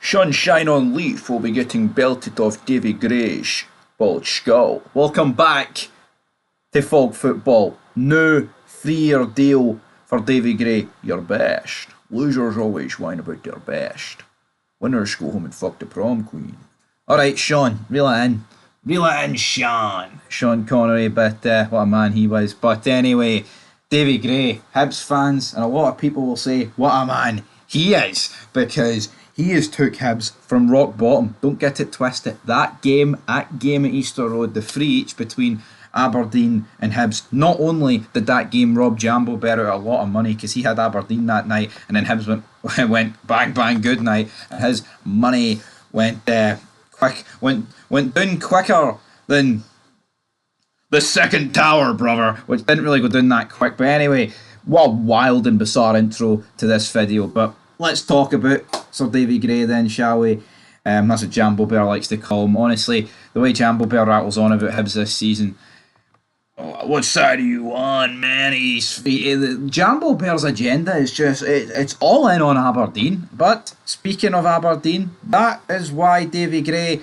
Sunshine on Leaf will be getting belted off Davy Gray's bald skull. Welcome back to Fog Football. New 3-year deal for Davy Gray. Your best. Losers always whine about their best. Winners go home and fuck the prom queen. Alright, Sean, reel it in. Reel it in, Sean. Sean Connery, but what a man he was. But anyway, Davy Gray, Hibs fans, and a lot of people will say, what a man he is, because he has took Hibs from rock bottom. Don't get it twisted. That game at Easter Road, the free each between Aberdeen and Hibs. Not only did that game rob Jambo Bear out a lot of money because he had Aberdeen that night, and then Hibs went bang bang good night, and his money went went down quicker than the second tower, brother, which didn't really go down that quick. But anyway, what a wild and bizarre intro to this video. But let's talk about Sir Davy Gray then, shall we? That's what Jambo Bear likes to call him. Honestly, the way Jambo Bear rattles on about Hibs this season, what side are you on, man? Jambo Bear's agenda is just, it's all in on Aberdeen. But speaking of Aberdeen, that is why Davy Gray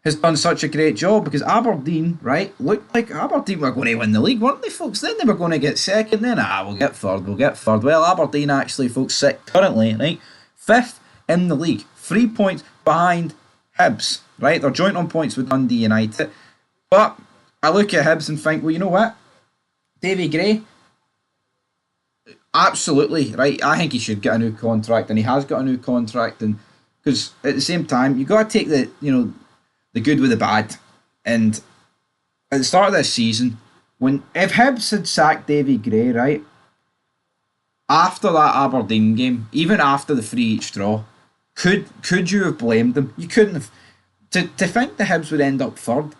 has done such a great job, because Aberdeen, right, looked like Aberdeen were going to win the league, weren't they, folks? Then they were going to get second, then we'll get third. Well, Aberdeen actually, folks, sit currently, right, fifth in the league, 3 points behind Hibs, right? They're joint on points with Dundee United. But I look at Hibs and think, well, you know what? Davy Gray, absolutely, right? I think he should get a new contract, and he has got a new contract, and because at the same time, you got to take the good with the bad. And at the start of this season, if Hibs had sacked Davy Gray, right, after that Aberdeen game, even after the free each draw, could you have blamed them? You couldn't have. To think the Hibs would end up third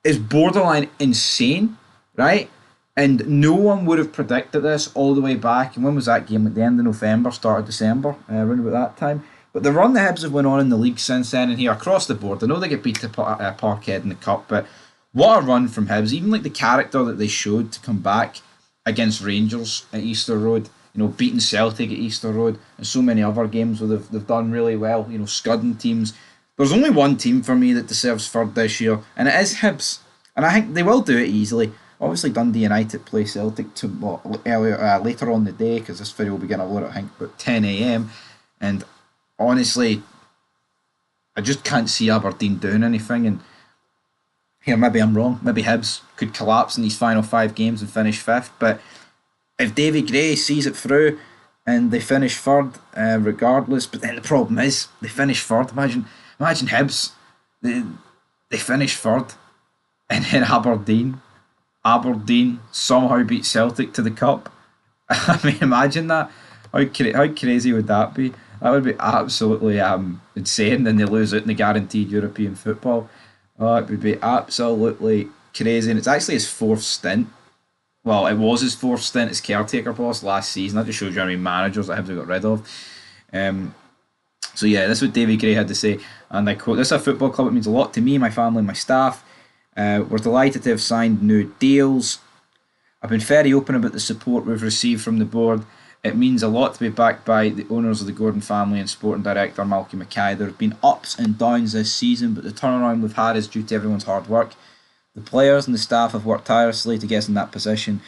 is borderline insane, right? And no one would have predicted this all the way back. And when was that game? At the end of November, start of December, around about that time. But the run the Hibs have went on in the league since then, and here across the board, I know they get beat to Parkhead in the Cup, but what a run from Hibs. Even like the character that they showed to come back against Rangers at Easter Road, beating Celtic at Easter Road, and so many other games where they've done really well, scudding teams. There's only one team for me that deserves third this year, and it is Hibs. And I think they will do it easily. Obviously, Dundee United play Celtic later on in the day, because this video will begin I think, about 10 a.m. And honestly, I just can't see Aberdeen doing anything. And here, maybe I'm wrong. Maybe Hibs could collapse in these final 5 games and finish fifth. But if Davy Gray sees it through and they finish third, regardless. But then the problem is they finish third. Imagine Hibs. They finish third, and then Aberdeen somehow beat Celtic to the Cup. I mean, imagine that. How crazy would that be? That would be absolutely insane. And they lose out in the guaranteed European football. Oh, it would be absolutely crazy. And it's actually his 4th stint. Well, it was his 4th stint as caretaker boss last season. That just shows you how many managers that Hibs got rid of. So yeah, this is what Davy Gray had to say. And I quote, "This is a football club. It means a lot to me, my family, and my staff. We're delighted to have signed new deals. I've been very open about the support we've received from the board. It means a lot to be backed by the owners of the Gordon family and sporting director Malky Mackay. There have been ups and downs this season, but the turnaround we've had is due to everyone's hard work. The players and the staff have worked tirelessly to get us in that position.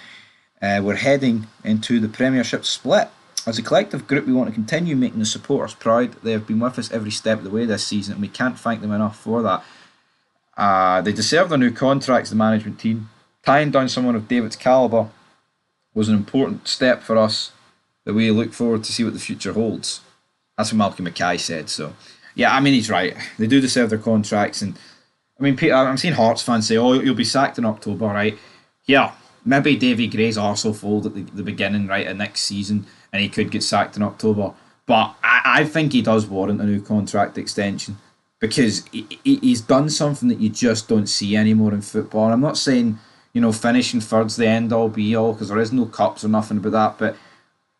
We're heading into the Premiership split. As a collective group, we want to continue making the supporters proud. They have been with us every step of the way this season, and we can't thank them enough for that. They deserve their new contracts, the management team. Tying down someone of David's calibre was an important step for us that we look forward to see what the future holds." That's what Malky Mackay said. So, yeah, I mean, he's right. They do deserve their contracts. And, I mean, Peter, I'm seeing Hearts fans say, oh, you'll be sacked in October, right? Yeah, maybe Davy Gray's arsehole fold at the beginning, right, of next season, and he could get sacked in October. But I think he does warrant a new contract extension, because he's done something that you just don't see anymore in football. And I'm not saying, finishing third's the end all be all, because there is no cups or nothing about that. But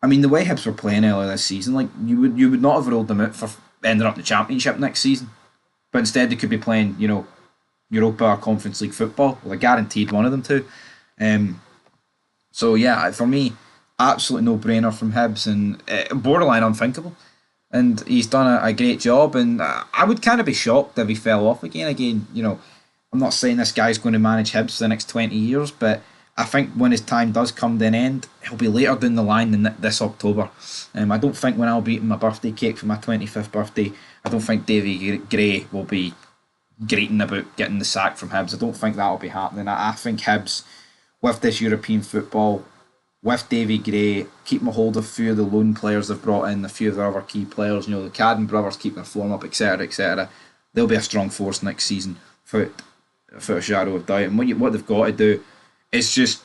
I mean, the way Hibs were playing earlier this season, like you would not have ruled them out for ending up in the Championship next season. But instead, they could be playing, Europa or Conference League football. Well, they're guaranteed one of them too. So yeah, for me, absolute no-brainer from Hibs, and borderline unthinkable and he's done a great job. And I would kind of be shocked if he fell off again. Again, I'm not saying this guy's going to manage Hibs for the next 20 years, but I think when his time does come to an end, he'll be later down the line than this October. I don't think when I'll be eating my birthday cake for my 25th birthday, I don't think Davy Gray will be greeting about getting the sack from Hibs. I don't think that'll be happening. I think Hibs, with this European football, with Davy Gray, keeping a hold of a few of the loan players they've brought in, a few of the other key players, the Cadden brothers keeping their form up, etc., etc. They'll be a strong force next season, for a shadow of doubt. And what they've got to do is just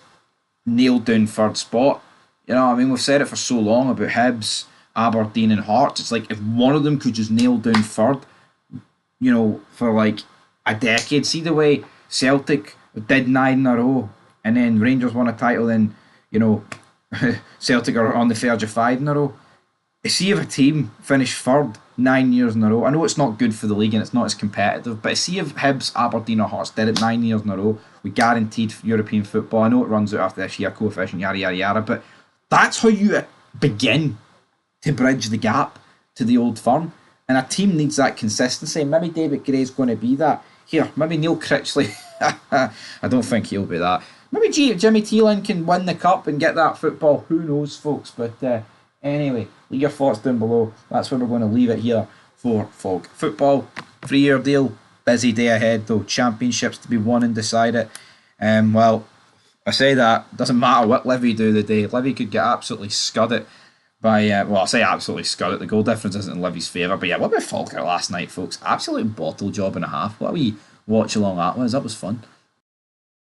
nail down third spot. We've said it for so long about Hibs, Aberdeen, and Hearts. It's like if one of them could just nail down third, for like a decade. See the way Celtic did 9 in a row, and then Rangers won a title, and Celtic are on the verge of 5 in a row. See if a team finished third 9 years in a row. I know it's not good for the league and it's not as competitive, but see if Hibs, Aberdeen, or Hearts did it 9 years in a row with guaranteed European football. I know it runs out after this year, coefficient, yada yada yada, but that's how you begin to bridge the gap to the old firm. And a team needs that consistency. Maybe David Gray's going to be that. Here, maybe Neil Critchley. I don't think he'll be that. Maybe Jimmy Thielen can win the cup and get that football. Who knows, folks? But anyway, leave your thoughts down below. That's where we're going to leave it here for Fog Football. 3-year deal. Busy day ahead, though. Championships to be won and decided. Well, I say that. Doesn't matter what Livy do the day. Livy could get absolutely scudded by, I say absolutely scudded. The goal difference isn't in Livy's favour. But yeah, what about Falkirk last night, folks? Absolute bottle job and a half. What a wee watch along that was. That was fun.